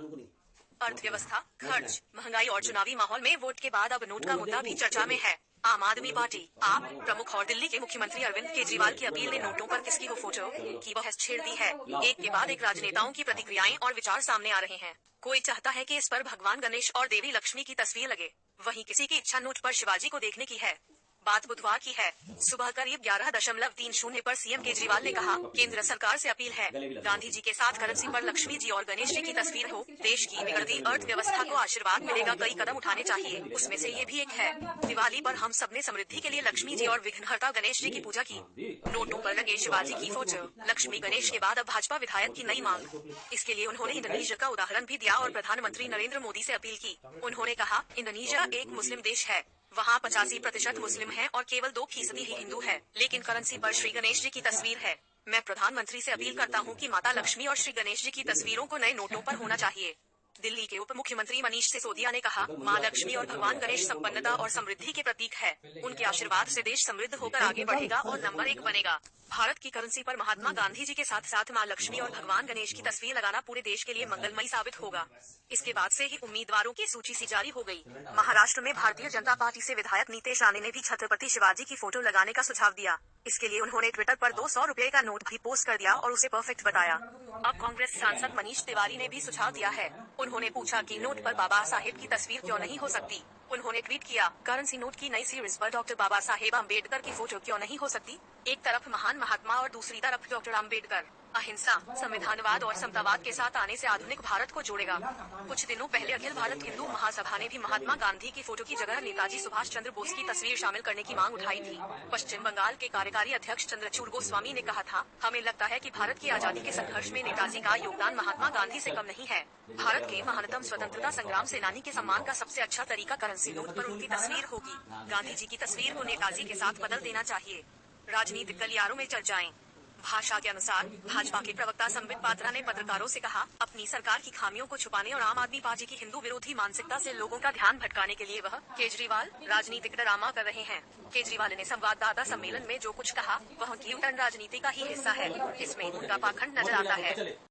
अर्थव्यवस्था, खर्च, महंगाई और चुनावी माहौल में वोट के बाद अब नोट का मुद्दा भी चर्चा में है। आम आदमी पार्टी आप प्रमुख और दिल्ली के मुख्यमंत्री अरविंद केजरीवाल की अपील ने नोटों पर किसकी हो फोटो की बहस छेड़ दी है। एक के बाद एक राजनेताओं की प्रतिक्रियाएं और विचार सामने आ रहे हैं। कोई चाहता है कि इस पर भगवान गणेश और देवी लक्ष्मी की तस्वीर लगे, वहीं किसी की इच्छा नोट पर शिवाजी को देखने की है। बात बुधवार की है। सुबह करीब 11:30 पर सीएम केजरीवाल ने कहा, केंद्र सरकार से अपील है, गांधी जी के साथ करेंसी पर लक्ष्मी जी और गणेश जी की तस्वीर हो। देश की बिगड़ती अर्थव्यवस्था को आशीर्वाद मिलेगा, कई कदम उठाने चाहिए, उसमें से ये भी एक है। दिवाली पर हम सबने समृद्धि के लिए लक्ष्मी जी और विघ्नहर्ता गणेश जी की पूजा की। नोटों पर लगे शिवाजी की फोटो, लक्ष्मी गणेश के बाद अब भाजपा विधायक की नई मांग। इसके लिए उन्होंने इंडोनेशिया का उदाहरण भी दिया और प्रधानमंत्री नरेंद्र मोदी से अपील की। उन्होंने कहा, इंडोनेशिया एक मुस्लिम देश है, वहाँ 85% मुस्लिम हैं और केवल 2% ही हिंदू है, लेकिन करेंसी पर श्री गणेश जी की तस्वीर है। मैं प्रधानमंत्री से अपील करता हूँ कि माता लक्ष्मी और श्री गणेश जी की तस्वीरों को नए नोटों पर होना चाहिए। दिल्ली के उप मुख्यमंत्री मनीष सिसोदिया ने कहा, माँ लक्ष्मी और भगवान गणेश संपन्नता और समृद्धि के प्रतीक है। उनके आशीर्वाद से देश समृद्ध होकर आगे बढ़ेगा और नंबर 1 बनेगा। भारत की करेंसी पर महात्मा गांधी जी के साथ साथ माँ लक्ष्मी और भगवान गणेश की तस्वीर लगाना पूरे देश के लिए मंगलमयी साबित होगा। इसके बाद से ही उम्मीदवारों की सूची सी जारी हो गई। महाराष्ट्र में भारतीय जनता पार्टी से विधायक नीतेश राणे ने भी छत्रपति शिवाजी की फोटो लगाने का सुझाव दिया। इसके लिए उन्होंने ट्विटर पर 200 रुपए का नोट भी पोस्ट कर दिया और उसे परफेक्ट बताया। अब कांग्रेस सांसद मनीष तिवारी ने भी सुझाव दिया है। उन्होंने पूछा कि नोट पर बाबा साहेब की तस्वीर क्यों नहीं हो सकती। उन्होंने ट्वीट किया, करेंसी नोट की नई सीरीज पर डॉक्टर बाबा साहेब अम्बेडकर की फोटो क्यों नहीं हो सकती। एक तरफ महान महात्मा और दूसरी तरफ डॉक्टर अम्बेडकर। अहिंसा, संविधानवाद और समतावाद के साथ आने से आधुनिक भारत को जोड़ेगा। कुछ दिनों पहले अखिल भारत हिंदू महासभा ने भी महात्मा गांधी की फोटो की जगह नेताजी सुभाष चंद्र बोस की तस्वीर शामिल करने की मांग उठाई थी। पश्चिम बंगाल के कार्यकारी अध्यक्ष चंद्रचूड़ गोस्वामी ने कहा था, हमें लगता है कि भारत की आजादी के संघर्ष में नेताजी का योगदान महात्मा गांधी से कम नहीं है। भारत के महानतम स्वतंत्रता संग्राम सेनानी के सम्मान का सबसे अच्छा तरीका करेंसी नोट पर उनकी तस्वीर होगी। गांधी जी की तस्वीर को नेताजी के साथ बदल देना चाहिए। राजनीतिक गलियारों में चर्चाएं। भाषा के अनुसार भाजपा के प्रवक्ता संबित पात्रा ने पत्रकारों से कहा, अपनी सरकार की खामियों को छुपाने और आम आदमी पार्टी की हिंदू विरोधी मानसिकता से लोगों का ध्यान भटकाने के लिए वह केजरीवाल राजनीतिक ड्रामा कर रहे हैं। केजरीवाल ने संवाददाता सम्मेलन में जो कुछ कहा वह क्यू टर्न राजनीति का ही हिस्सा है। इसमें उनका पाखंड नजर आता है।